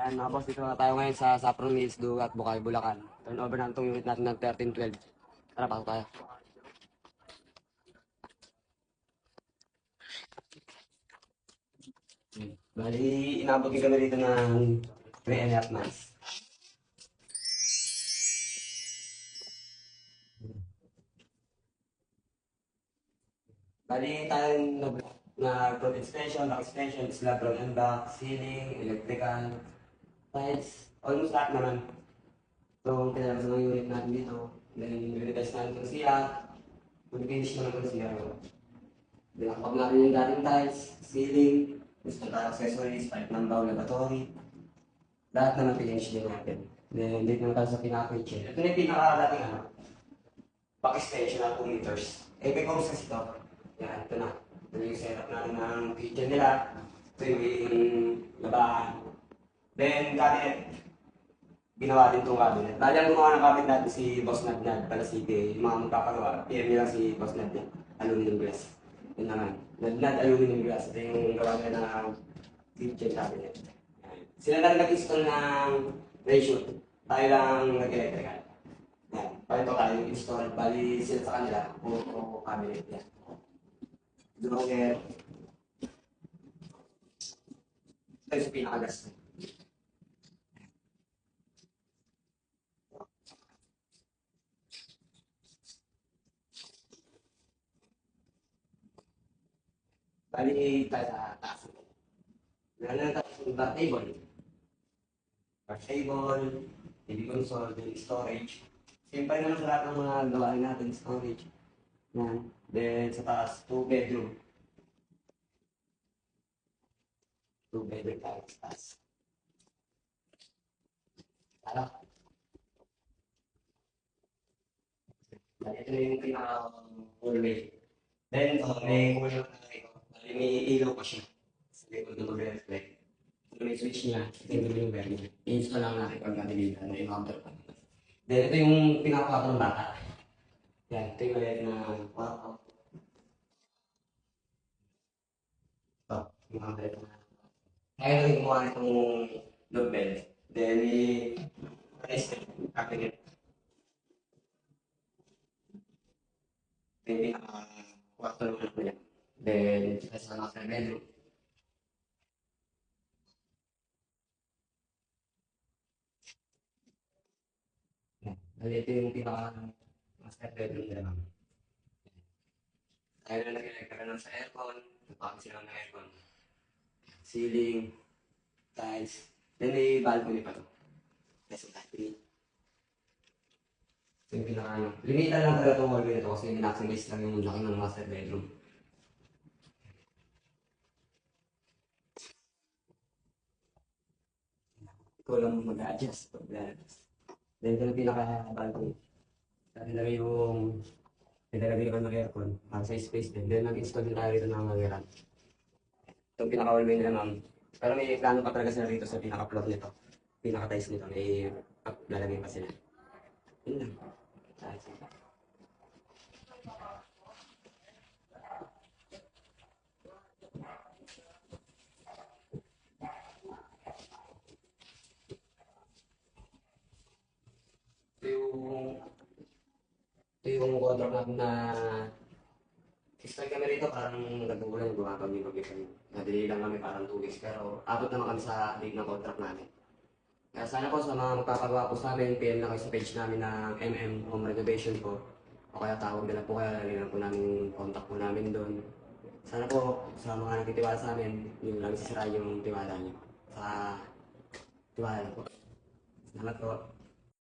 Ayan mga boss, dito na tayo ngayon sa Saffron Mills, Dugat, Bukay, Bulacan. Turnover na itong unit natin ng 1312. Tara, pasok tayo. Bali, inabot ko kami dito ng 3.5 months. Bali, tayong nag-road extension, back extension, slab road and back, ceiling, electrical, tiles, almost lahat naman. So, kailangan sa mga unit natin dito. Then, re-test natin itong siya. Mag-finish naman itong siya. Binakpag natin yung dating tiles, ceiling, gusto tayo accessories, pipe ng bowl, lavatory. Lahat naman finish din natin. Then, dito naman tayo sa pinaka-kitchen. Ito na yung pinaka-dating back extension ng 2 meters. Epic homes kasi ito. Yan, ito na. Ito yung setup natin ng kitchen nila. Ito yung labahan. Then, cabinet. Ginawa din itong cabinet. Dahil ang gumawa ng cabinet natin si Boss Nadnad, pala si yung mga magpapagawa. PM nila si Boss Nadnad, aluminum glass. Yun naman. Nadnad aluminum glass. Ito yung gawa nila ng kitchen cabinet. Yan. Sila lang nag-install ng ratio. Tayo lang nag-electrical. Yan. Palito tayo install. Bali sila sa kanila. Puro cabinet yan. Drawer. Ito yung pinakagas. Bali tayo sa taas. Meron na tayo bar table. Bar table, TV console, then storage. Siyempre naman sa lahat ng mga gawain natin, storage. Yan. Then sa taas, 2 bedroom. 2 bedroom tayo sa taas. Ano? Bali ito na yung pinaka-hallway. Then may kulot na ito. May ilaw pa siya. Sa likod na mag-reflect. Kung may switch niya, ito yung gagawin yung bearing. I-install lang natin pag natilitan na yung counter pa. Then ito yung pinaka-kwarto ng bata. Yan, ito yung maliit na kwarto. Ito, yung mga maliit na. Kaya na rin gumawa nitong log bed. Then cabinet. Ito yung pinaka-kwarto ng anak niya. Then, sa master bedroom. Bali, ito yung pinaka-master bedroom nila ma'am. Tayo na nag-electrical lang sa aircon. Napakang sila ng aircon. Ceiling, tiles. Then may balcony pa to. Yes, balcony. Ito yung pinaka-ano. Limitan lang talaga itong hallway na ito kasi minaximize lang yung laki ng master bedroom. Ikaw lang mag-adjust pag lalabas. Then ito yung pinaka-balcony. Nilagay ko ng aircon para sa space din. Then nag-install din tayo rito ng langiran. Itong pinaka-hallway nila ma'am. Pero may plano pa talaga sila rito sa pinaka-floor nito. Pinaka-tiles nito. May lalagay pa sila. Yun lang. Ito yung contract natin na start kami rito parang nagbubulan yung gumagawa yung bagay kami. Nadali lang kami parang 2 weeks pero abot naman kami sa date ng contract namin. Kaya sana po sa mga magpapagawa po sa amin, PM na kayo sa page namin ng Home Renovation po. O kaya tawag na lang po kaya lalagyan po namin yung contact po namin doon. Sana po sa mga nagtitiwala sa amin, yung lang sisira yung tiwala niyo. Sa tiwala po. Salamat po.